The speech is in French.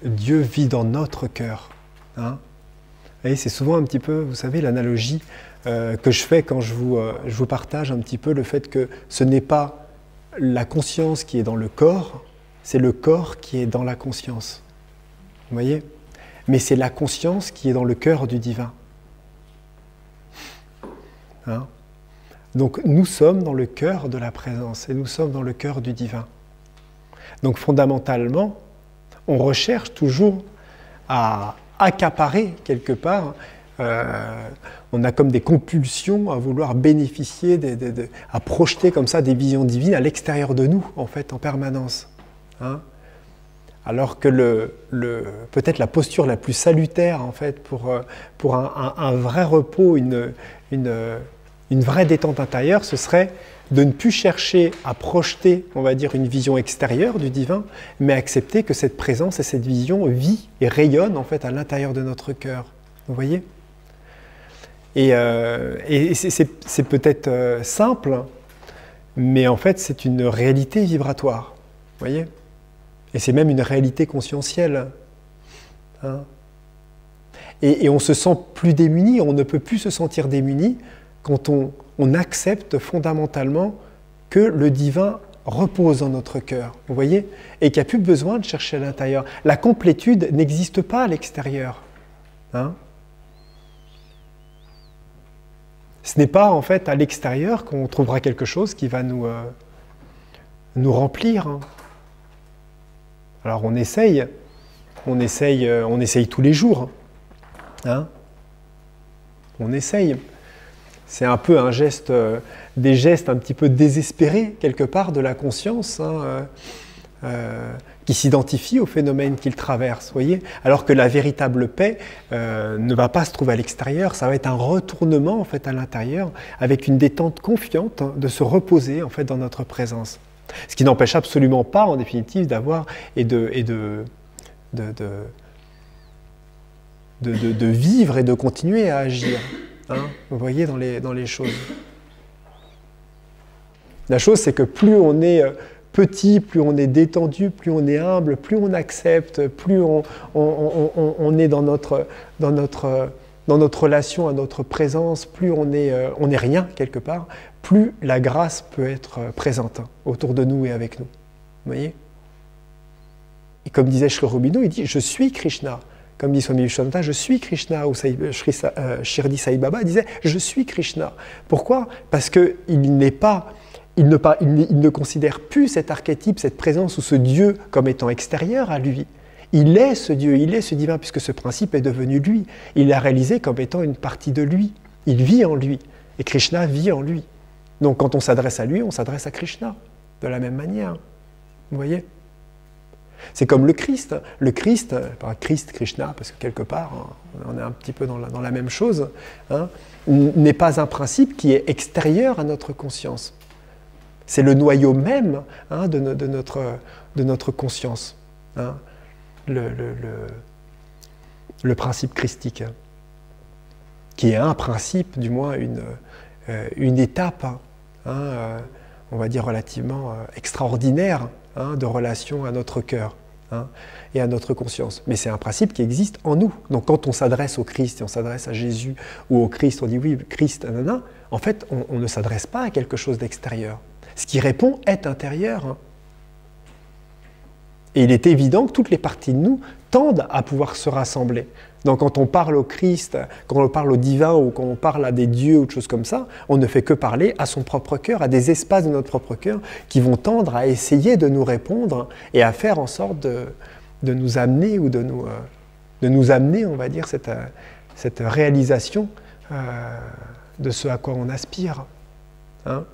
Dieu vit dans notre cœur. Hein. Et c'est souvent un petit peu, vous savez, l'analogie que je fais quand je vous partage un petit peu le fait que ce n'est pas la conscience qui est dans le corps, c'est le corps qui est dans la conscience. Vous voyez? Mais c'est la conscience qui est dans le cœur du divin. Hein? Donc nous sommes dans le cœur de la présence et nous sommes dans le cœur du divin. Donc fondamentalement, on recherche toujours à accaparer quelque part, on a comme des compulsions à vouloir bénéficier, à projeter comme ça des visions divines à l'extérieur de nous, en fait, en permanence. Hein? Alors que peut-être la posture la plus salutaire, en fait, pour un vrai repos, une vraie détente intérieure, ce serait de ne plus chercher à projeter, on va dire, une vision extérieure du divin, mais accepter que cette présence et cette vision vit et rayonne, en fait, à l'intérieur de notre cœur. Vous voyez? Et c'est peut-être simple, mais en fait, c'est une réalité vibratoire. Vous voyez? Et c'est même une réalité conscientielle. Hein? Et on se sent plus démuni, on ne peut plus se sentir démuni quand on accepte fondamentalement que le divin repose dans notre cœur, vous voyez, et qu'il n'y a plus besoin de chercher à l'intérieur. La complétude n'existe pas à l'extérieur. Hein? Ce n'est pas en fait à l'extérieur qu'on trouvera quelque chose qui va nous remplir. Hein. Alors on essaye tous les jours. Hein? On essaye. C'est un peu un geste, des gestes un petit peu désespérés, quelque part, de la conscience, hein, qui s'identifie au phénomène qu'il traverse, voyez. Alors que la véritable paix ne va pas se trouver à l'extérieur, ça va être un retournement, en fait, à l'intérieur, avec une détente confiante, hein, de se reposer, en fait, dans notre présence. Ce qui n'empêche absolument pas, en définitive, d'avoir et de vivre et de continuer à agir. Hein, vous voyez, dans les choses. La chose, c'est que plus on est petit, plus on est détendu, plus on est humble, plus on accepte, plus on est dans notre relation à notre présence, plus on est rien quelque part, plus la grâce peut être présente autour de nous et avec nous. Vous voyez? Et comme disait Sri Aurobindo, il dit « Je suis Krishna ». Comme dit Swami Vivekananda, je suis Krishna, ou Shirdi Sai Baba disait « je suis Krishna ». Pourquoi? Parce qu'il ne considère plus cet archétype, cette présence ou ce Dieu comme étant extérieur à lui. Il est ce Dieu, il est ce divin, puisque ce principe est devenu lui. Il l'a réalisé comme étant une partie de lui. Il vit en lui, et Krishna vit en lui. Donc quand on s'adresse à lui, on s'adresse à Krishna, de la même manière. Vous voyez? C'est comme le Christ. Le Christ, pas Christ, Krishna, parce que quelque part, hein, on est un petit peu dans la même chose, hein, n'est pas un principe qui est extérieur à notre conscience. C'est le noyau même, hein, de notre conscience, hein, le principe christique, hein, qui est un principe, du moins une étape, hein, on va dire relativement extraordinaire, hein, de relation à notre cœur, hein, et à notre conscience. Mais c'est un principe qui existe en nous. Donc quand on s'adresse au Christ et on s'adresse à Jésus ou au Christ, on dit oui, Christ, nanana, en fait, on ne s'adresse pas à quelque chose d'extérieur. Ce qui répond est intérieur. Hein. Et il est évident que toutes les parties de nous tendent à pouvoir se rassembler. Donc quand on parle au Christ, quand on parle au divin ou quand on parle à des dieux ou de choses comme ça, on ne fait que parler à son propre cœur, à des espaces de notre propre cœur qui vont tendre à essayer de nous répondre et à faire en sorte de nous amener ou de nous amener, on va dire, cette réalisation de ce à quoi on aspire. Hein.